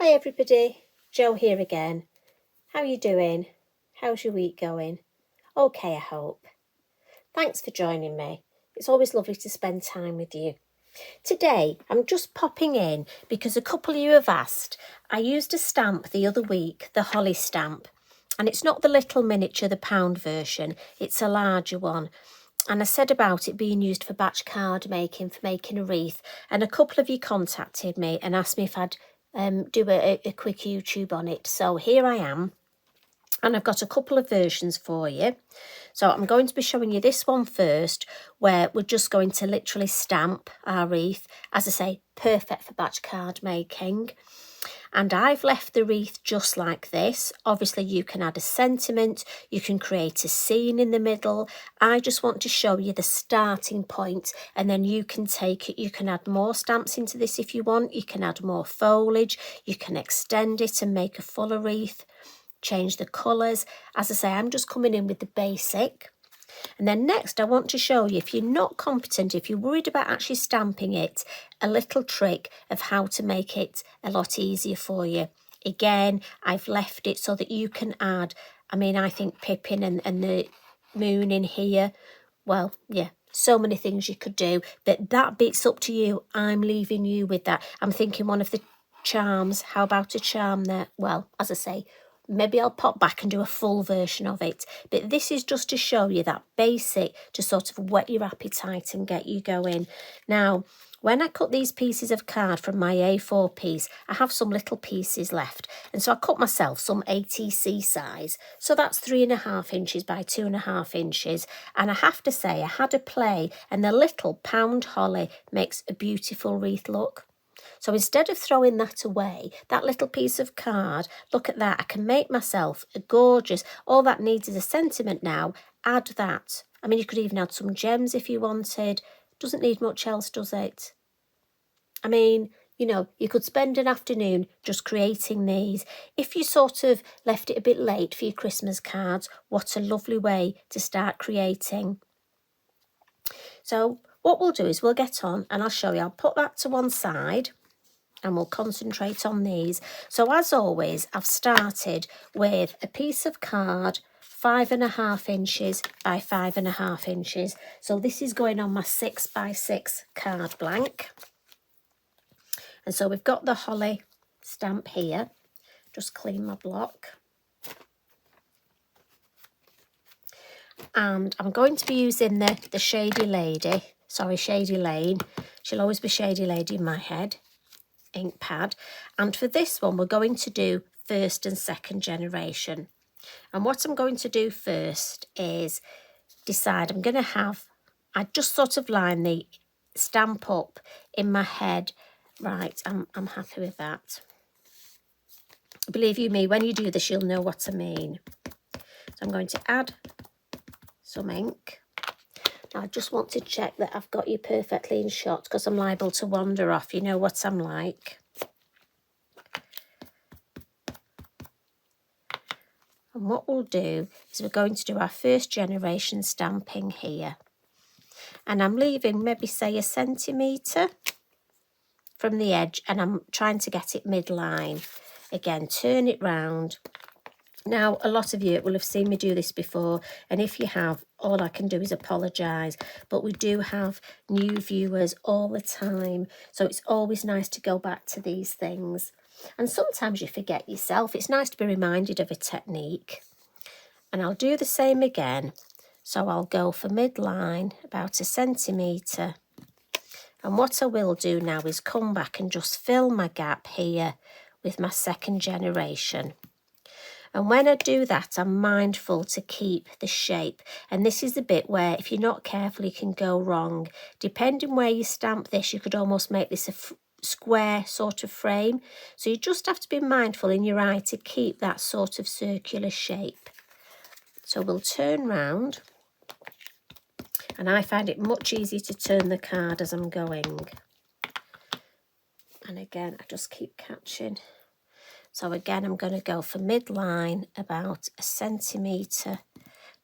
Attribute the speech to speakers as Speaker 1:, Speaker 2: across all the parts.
Speaker 1: Hi everybody, Jo here again. How are you doing? How's your week going? Okay, I hope. Thanks for joining me. It's always lovely to spend time with you. Today, I'm just popping in because a couple of you have asked. I used a stamp the other week, the holly stamp, and it's not the little miniature, the pound version, it's a larger one. And I said about it being used for batch card making, for making a wreath, and a couple of you contacted me and asked me if I'd do a quick YouTube on it. So here I am, and I've got a couple of versions for you. So I'm going to be showing you this one first, where we're just going to literally stamp our wreath. As I say, perfect for batch card making. And I've left the wreath just like this. Obviously you can add a sentiment, you can create a scene in the middle. I just want to show you the starting point, and then you can take it, you can add more stamps into this if you want, you can add more foliage, you can extend it and make a fuller wreath, change the colours. As I say, I'm just coming in with the basic. And then next I want to show you, if you're not competent, if you're worried about actually stamping it, a little trick of how to make it a lot easier for you. Again, I've left it so that you can add, I think Pippin and the moon in here. Well, yeah, so many things you could do, but that bit's up to you. I'm leaving you with that. I'm thinking one of the charms, how about a charm there? Well, as I say, maybe I'll pop back and do a full version of it. But this is just to show you that basic, to sort of whet your appetite and get you going. Now, when I cut these pieces of card from my A4 piece, I have some little pieces left. And so I cut myself some ATC size. So that's 3.5 inches by 2.5 inches. And I have to say, I had a play, and the little pound holly makes a beautiful wreath look. So instead of throwing that away, that little piece of card, look at that, I can make myself a gorgeous, all that needs is a sentiment now, add that. You could even add some gems if you wanted. Doesn't need much else, does it? You could spend an afternoon just creating these. If you sort of left it a bit late for your Christmas cards, what a lovely way to start creating. So what we'll do is we'll get on and I'll show you. I'll put that to one side and we'll concentrate on these. So as always, I've started with a piece of card 5.5 inches by 5.5 inches. So this is going on my 6 by 6 card blank. And so we've got the holly stamp here. Just clean my block. And I'm going to be using the Shady Lady, Shady Lane. She'll always be Shady Lady in my head. Ink pad. And for this one, we're going to do first and second generation. And what I'm going to do first is decide I just sort of line the stamp up in my head. Right, I'm happy with that. Believe you me, when you do this, you'll know what I mean. So I'm going to add some ink. Now I just want to check that I've got you perfectly in shot, because I'm liable to wander off. You know what I'm like. And what we'll do is we're going to do our first generation stamping here. And I'm leaving maybe say 1 centimetre from the edge, and I'm trying to get it midline. Again, turn it round. Now, a lot of you will have seen me do this before, and if you have, all I can do is apologise. But we do have new viewers all the time, so it's always nice to go back to these things. And sometimes you forget yourself. It's nice to be reminded of a technique. And I'll do the same again. So I'll go for midline, about 1 centimetre. And what I will do now is come back and just fill my gap here with my second generation. And when I do that, I'm mindful to keep the shape. And this is the bit where, if you're not careful, you can go wrong. Depending where you stamp this, you could almost make this a square sort of frame. So you just have to be mindful in your eye to keep that sort of circular shape. So we'll turn round. And I find it much easier to turn the card as I'm going. And again, I just keep catching. So again, I'm going to go for midline, about 1 centimetre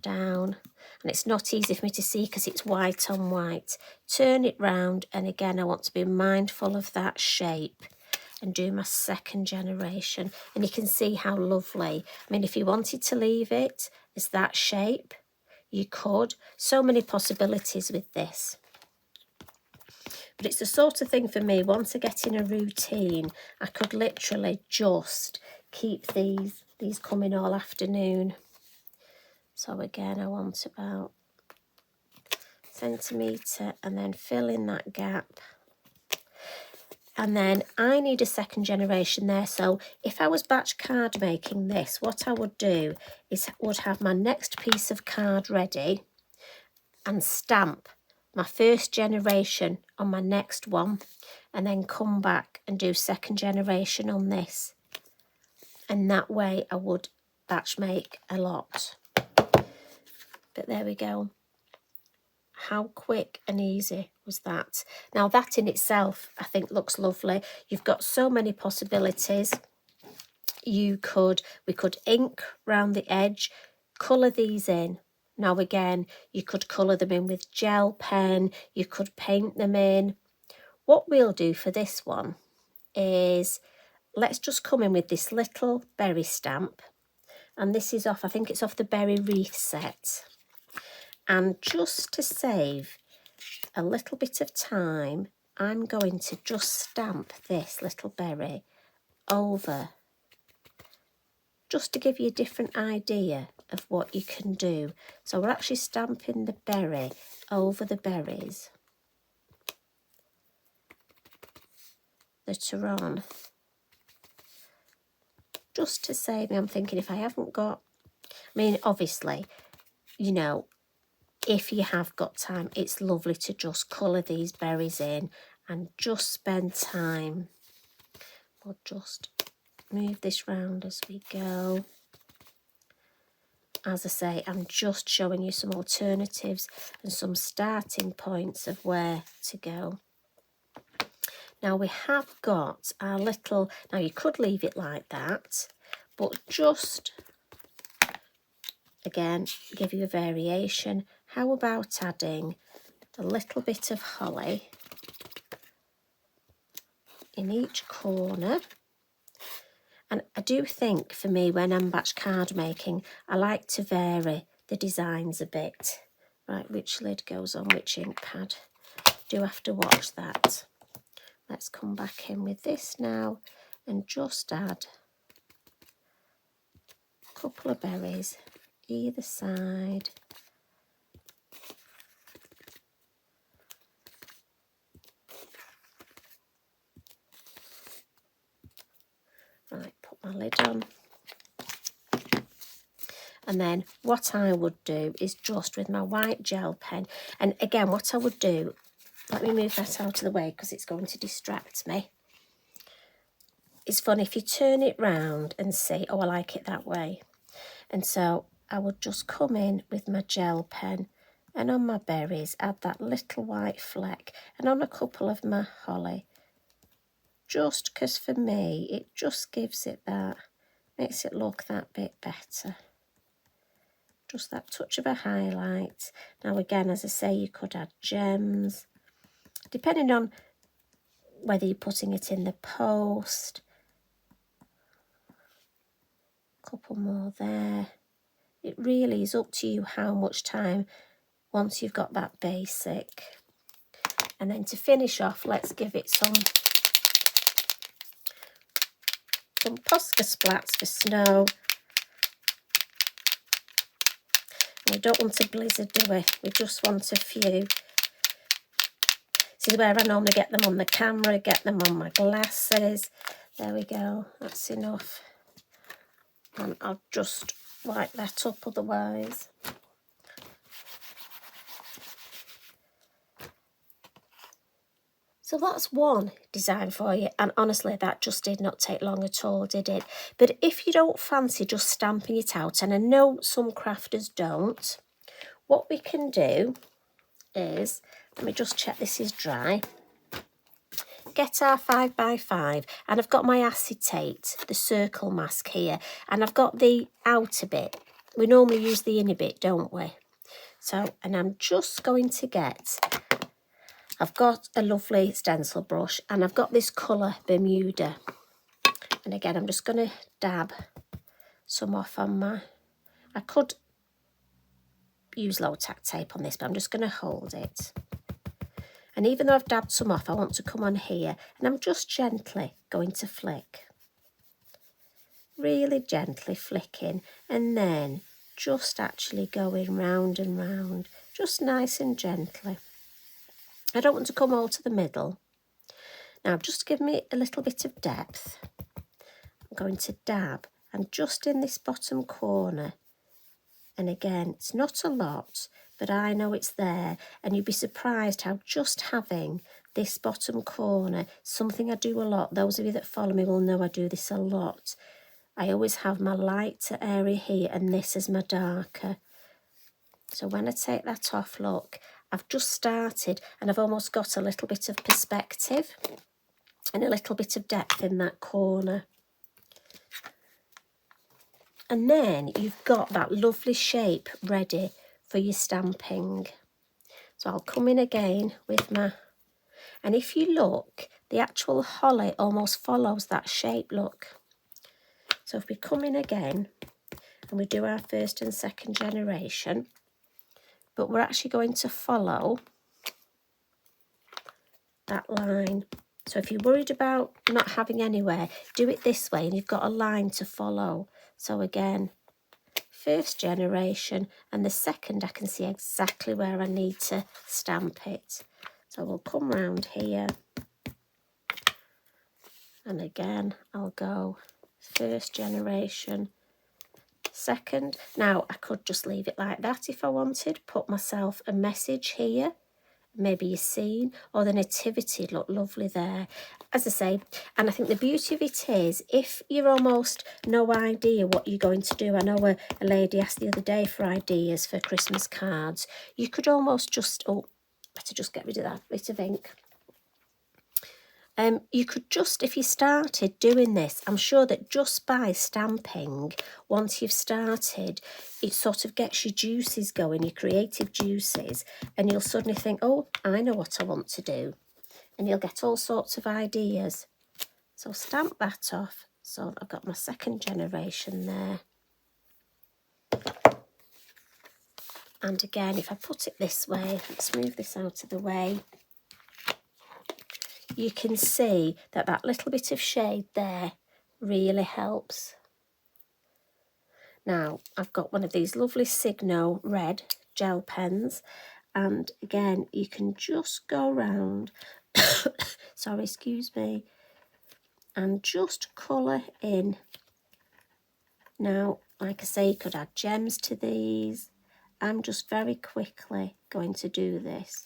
Speaker 1: down. And it's not easy for me to see because it's white on white. Turn it round, and again, I want to be mindful of that shape. and do my second generation. And you can see how lovely. I mean, if you wanted to leave it as that shape, you could. So many possibilities with this. But it's the sort of thing for me, once I get in a routine, I could literally just keep these coming all afternoon. So again, I want about centimetre and then fill in that gap. And then I need a second generation there. So if I was batch card making this, what I would do is would have my next piece of card ready and stamp my first generation on my next one, and then come back and do second generation on this. And that way I would batch make a lot. But there we go. How quick and easy was that? Now that in itself, I think looks lovely. You've got so many possibilities. We could ink round the edge, colour these in. Now again, you could colour them in with gel pen, you could paint them in. What we'll do for this one is, let's just come in with this little berry stamp. And this is off, I think it's off the Berry Wreath set. And just to save a little bit of time, I'm going to just stamp this little berry over, just to give you a different idea of what you can do. So we're actually stamping the berry over the berries that are on. Just to save me, I'm thinking if I haven't got, I mean, obviously, you know, if you have got time, it's lovely to just colour these berries in and just spend time. We'll just move this round as we go. As I say, I'm just showing you some alternatives and some starting points of where to go. Now we have got our little, now you could leave it like that, but just, again, give you a variation. How about adding a little bit of holly in each corner? And I do think for me, when I'm batch card making, I like to vary the designs a bit. Right, which lid goes on which ink pad? Do have to watch that. Let's come back in with this now and just add a couple of berries either side. Right, put my lid on. And then what I would do is just with my white gel pen, and again what I would do, let me move that out of the way because it's going to distract me. It's fun if you turn it round and see, oh, I like it that way. And so I would just come in with my gel pen and on my berries add that little white fleck, and on a couple of my holly, just because for me it just gives it that, makes it look that bit better. Just that touch of a highlight. Now again, as I say, you could add gems, depending on whether you're putting it in the post. Couple more there. It really is up to you how much time once you've got that basic. And then to finish off, let's give it some Posca splats for snow. We don't want a blizzard, do we? We just want a few. This is where I normally get them on the camera, get them on my glasses. There we go, that's enough. And I'll just wipe that up otherwise. So that's one design for you, and honestly that just did not take long at all, did it? But if you don't fancy just stamping it out, and I know some crafters don't, what we can do is, let me just check this is dry, get our 5x5, and I've got my acetate, the circle mask here, and I've got the outer bit. We normally use the inner bit, don't we? So, and I'm just going to get I've got a lovely stencil brush and I've got this colour Bermuda. And again, I'm just going to dab some off on my... I could use low tack tape on this, but I'm just going to hold it. And even though I've dabbed some off, I want to come on here and I'm just gently going to flick. Really gently flicking and then just actually going round and round, just nice and gently. I don't want to come all to the middle. Now, just to give me a little bit of depth, I'm going to dab and just in this bottom corner. And again, it's not a lot, but I know it's there. And you'd be surprised how just having this bottom corner, something I do a lot. Those of you that follow me will know I do this a lot. I always have my lighter area here and this is my darker. So when I take that off, look, I've just started and I've almost got a little bit of perspective and a little bit of depth in that corner. And then you've got that lovely shape ready for your stamping. So I'll come in again with my... And if you look, the actual holly almost follows that shape, look. So if we come in again and we do our first and second generation, but we're actually going to follow that line. So if you're worried about not having anywhere, do it this way and you've got a line to follow. So again, first generation and the second, I can see exactly where I need to stamp it. So we'll come round here and again I'll go first generation, second. Now I could just leave it like that if I wanted, put myself a message here, maybe a scene or the nativity look lovely there. As I say, and I think the beauty of it is if you're almost no idea what you're going to do. I know a lady asked the other day for ideas for Christmas cards. You could almost just, oh, better just get rid of that bit of ink. You could just, if you started doing this, I'm sure that just by stamping, once you've started, it sort of gets your juices going, your creative juices, and you'll suddenly think, oh, I know what I want to do. And you'll get all sorts of ideas. So stamp that off. So I've got my second generation there. And again, if I put it this way, let's move this out of the way. You can see that that little bit of shade there really helps. Now, I've got one of these lovely Signo red gel pens. And again, you can just go around, sorry, excuse me, and just colour in. Now, like I say, you could add gems to these. I'm just very quickly going to do this.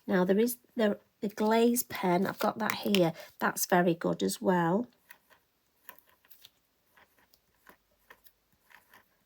Speaker 1: Now there is the glaze pen, I've got that here, that's very good as well.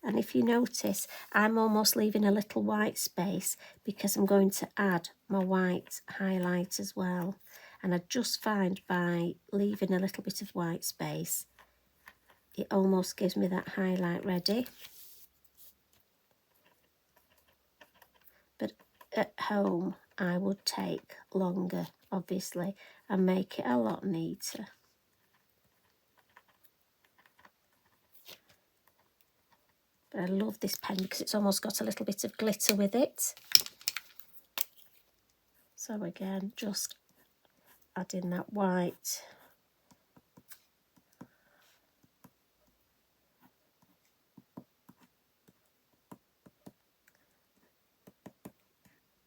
Speaker 1: And if you notice, I'm almost leaving a little white space because I'm going to add my white highlight as well. And I just find by leaving a little bit of white space, it almost gives me that highlight ready. But at home, I would take longer, obviously, and make it a lot neater. But I love this pen because it's almost got a little bit of glitter with it. So again, just adding that white.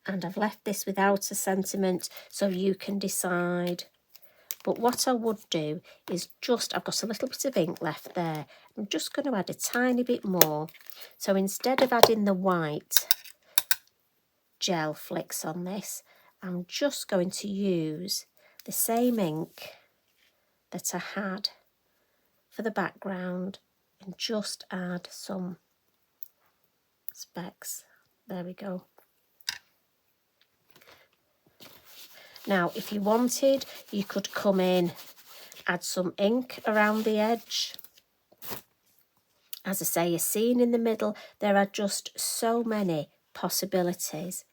Speaker 1: And I've left this without a sentiment, so you can decide. But what I would do is just, I've got a little bit of ink left there. I'm just going to add a tiny bit more. So instead of adding the white gel flicks on this, I'm just going to use the same ink that I had for the background and just add some specks. There we go. Now, if you wanted, you could come in, add some ink around the edge. As I say, a scene in the middle. There are just so many possibilities.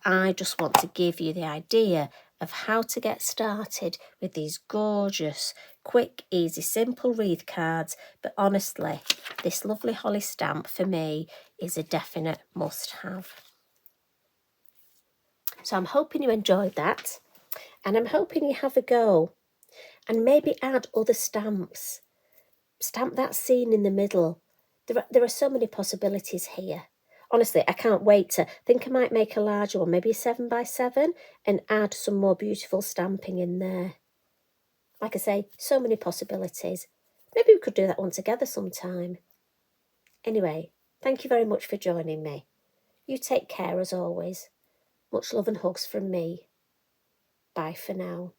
Speaker 1: I just want to give you the idea of how to get started with these gorgeous, quick, easy, simple wreath cards. But honestly, this lovely holly stamp for me is a definite must-have. So I'm hoping you enjoyed that, and I'm hoping you have a go and maybe add other stamps. Stamp that scene in the middle. There are so many possibilities here. Honestly, I can't wait to think I might make a larger one, maybe a 7x7, and add some more beautiful stamping in there. Like I say, so many possibilities. Maybe we could do that one together sometime. Anyway, thank you very much for joining me. You take care as always. Much love and hugs from me. Bye for now.